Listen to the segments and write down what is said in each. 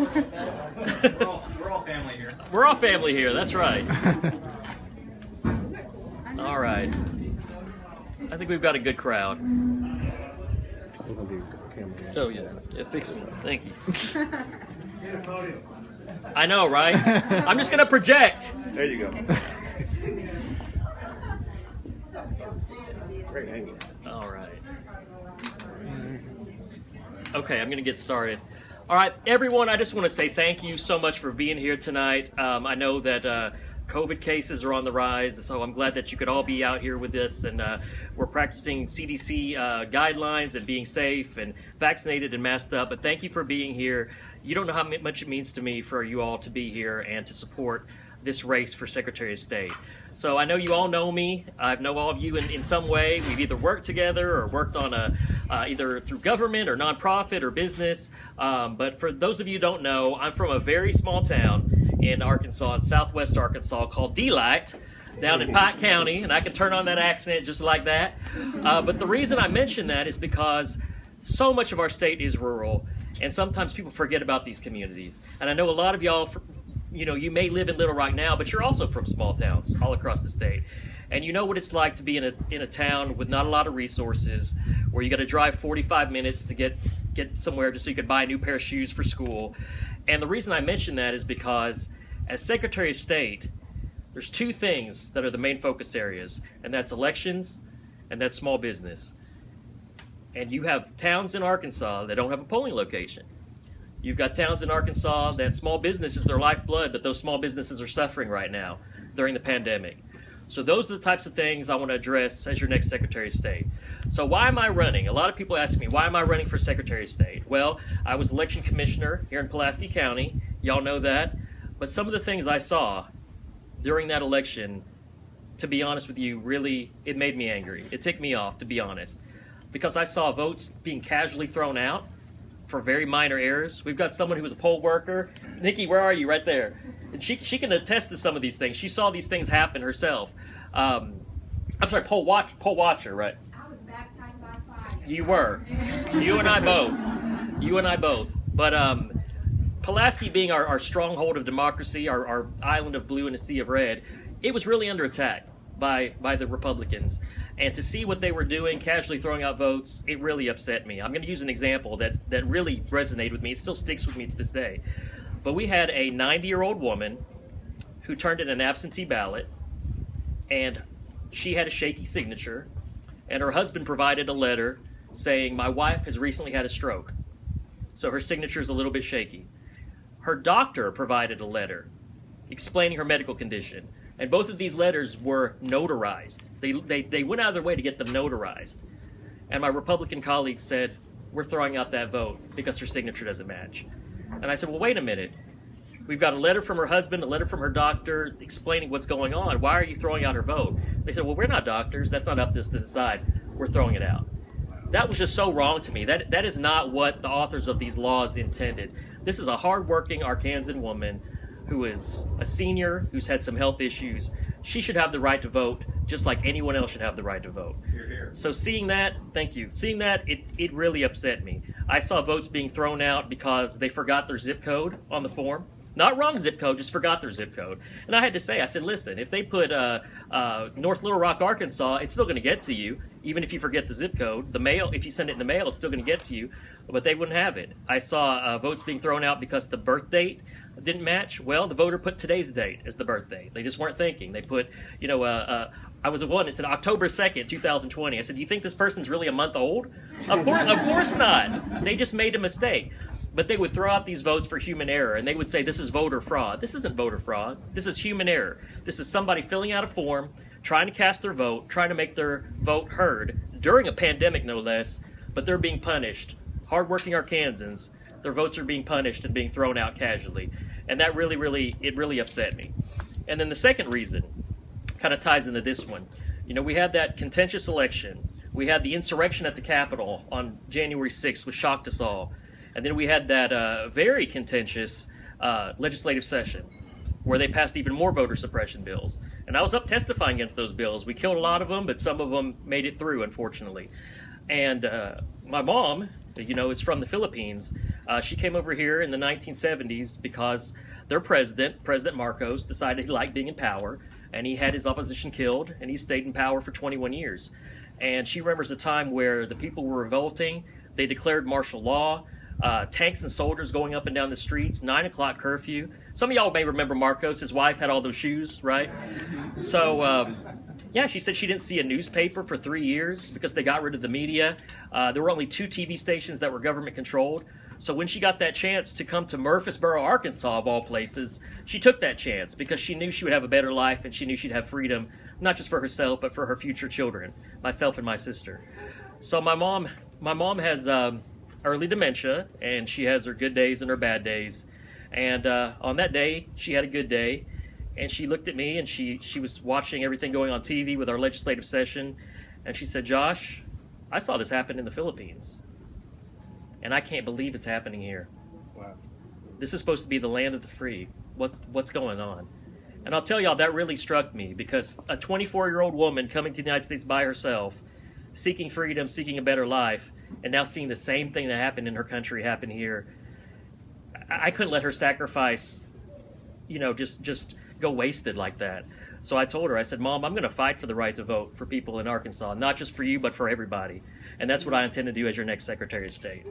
We're all family here. We're all family here, that's right. All right. I think we've got a good crowd. Oh, yeah. Yeah, fix me. Thank you. I know, right? I'm just going to project. There you go. Great angle. All right. Okay, I'm going to get started. All right, everyone, I just want to say thank you so much for being here tonight. I know that COVID cases are on the rise, so I'm glad that you could all be out here with us, and we're practicing CDC guidelines and being safe and vaccinated and masked up, but thank you for being here. You don't know how much it means to me for you all to be here and to support this race for Secretary of State. So I know you all know me. I know all of you in some way. We've either worked together or worked on either through government or nonprofit or business. But for those of you who don't know, I'm from a very small town in Arkansas, in southwest Arkansas, called Delight, down in Pike County, and I can turn on that accent just like that. But the reason I mention that is because so much of our state is rural, and sometimes people forget about these communities. And I know a lot of y'all, you may live in Little Rock now, but you're also from small towns all across the state. And you know what it's like to be in a town with not a lot of resources, where you got to drive 45 minutes to get somewhere just so you could buy a new pair of shoes for school. And the reason I mention that is because as Secretary of State, there's two things that are the main focus areas, and that's elections and that's small business. And you have towns in Arkansas that don't have a polling location. You've got towns in Arkansas that small business is their lifeblood, but those small businesses are suffering right now during the pandemic. So those are the types of things I want to address as your next Secretary of State. So why am I running? A lot of people ask me, why am I running for Secretary of State? Well, I was election commissioner here in Pulaski County. Y'all know that. But some of the things I saw during that election, to be honest with you, really, it made me angry. It ticked me off, to be honest, because I saw votes being casually thrown out for very minor errors. We've got someone who was a poll worker. Nikki, where are you? Right there. And she can attest to some of these things. She saw these things happen herself. I'm sorry, poll watcher, right? I was baptized by fire. You were. You and I both. But Pulaski being our stronghold of democracy, our island of blue in a sea of red, it was really under attack by the Republicans. And to see what they were doing, casually throwing out votes, it really upset me. I'm going to use an example that really resonated with me. It still sticks with me to this day. But we had a 90-year-old woman who turned in an absentee ballot, and she had a shaky signature, and her husband provided a letter saying, "My wife has recently had a stroke." So her signature is a little bit shaky. Her doctor provided a letter explaining her medical condition. And both of these letters were notarized. They went out of their way to get them notarized. And my Republican colleagues said, "We're throwing out that vote because her signature doesn't match." And I said, well, wait a minute. We've got a letter from her husband, a letter from her doctor explaining what's going on. Why are you throwing out her vote? They said, well, we're not doctors. That's not up to us to decide. We're throwing it out. That was just so wrong to me. That is not what the authors of these laws intended. This is a hardworking Arkansan woman who is a senior, who's had some health issues. She should have the right to vote, just like anyone else should have the right to vote. Hear, hear. So seeing that, thank you. Seeing that, it really upset me. I saw votes being thrown out because they forgot their zip code on the form. Not wrong zip code, just forgot their zip code. And I had to say, I said, listen, if they put North Little Rock, Arkansas, it's still going to get to you, even if you forget the zip code. The mail, if you send it in the mail, it's still going to get to you, but they wouldn't have it. I saw votes being thrown out because the birth date didn't match. Well, the voter put today's date as the birth date. They just weren't thinking. They put, I was the one that said October 2nd, 2020. I said, do you think this person's really a month old? Of course not. They just made a mistake. But they would throw out these votes for human error, and they would say, this is voter fraud. This isn't voter fraud. This is human error. This is somebody filling out a form, trying to cast their vote, trying to make their vote heard during a pandemic, no less, but they're being punished. Hardworking Arkansans, their votes are being punished and being thrown out casually. And that really upset me. And then the second reason kind of ties into this one. We had that contentious election. We had the insurrection at the Capitol on January 6th, which shocked us all. And then we had that very contentious legislative session where they passed even more voter suppression bills. And I was up testifying against those bills. We killed a lot of them, but some of them made it through, unfortunately. And my mom is from the Philippines. She came over here in the 1970s because their president, President Marcos, decided he liked being in power, and he had his opposition killed, and he stayed in power for 21 years. And she remembers a time where the people were revolting. They declared martial law, tanks and soldiers going up and down the streets, 9 o'clock curfew. Some of y'all may remember Marcos. His wife had all those shoes, right? So, yeah, she said she didn't see a newspaper for 3 years because they got rid of the media. There were only 2 TV stations that were government controlled. So when she got that chance to come to Murfreesboro, Arkansas, of all places, she took that chance because she knew she would have a better life and she knew she'd have freedom, not just for herself, but for her future children, myself and my sister. So my mom has early dementia, and she has her good days and her bad days. And on that day, she had a good day, and she looked at me, and she was watching everything going on TV with our legislative session, and she said, "Josh, I saw this happen in the Philippines, and I can't believe it's happening here. Wow. This is supposed to be the land of the free. What's going on?" And I'll tell y'all, that really struck me, because a 24-year-old woman coming to the United States by herself, seeking freedom, seeking a better life, and now seeing the same thing that happened in her country happen here, I couldn't let her sacrifice, just go wasted like that. So I told her, I said, "Mom, I'm going to fight for the right to vote for people in Arkansas, not just for you, but for everybody." And that's what I intend to do as your next Secretary of State.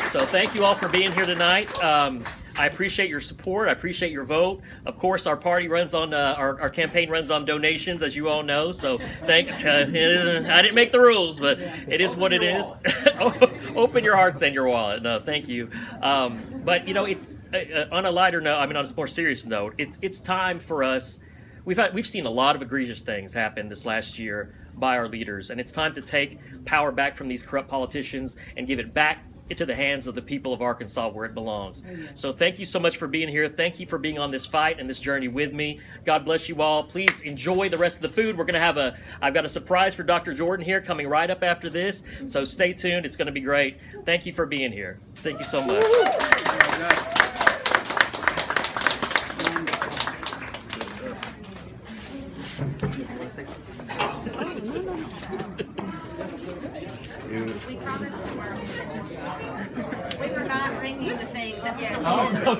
So thank you all for being here tonight. I appreciate your support. I appreciate your vote. Of course, our party runs on, our campaign runs on donations, as you all know. So I didn't make the rules, but it is what it is. Open your hearts and your wallet. No, thank you. But it's on a lighter note. On a more serious note, it's time for us. We've seen a lot of egregious things happen this last year by our leaders, and it's time to take power back from these corrupt politicians and give it back into the hands of the people of Arkansas where it belongs. So thank you so much for being here. Thank you for being on this fight and this journey with me. God bless you all. Please enjoy the rest of the food. We're going to I've got a surprise for Dr. Jordan here coming right up after this. So stay tuned. It's going to be great. Thank you for being here. Thank you so much. We promised we were not bringing the things that we had. Oh, no.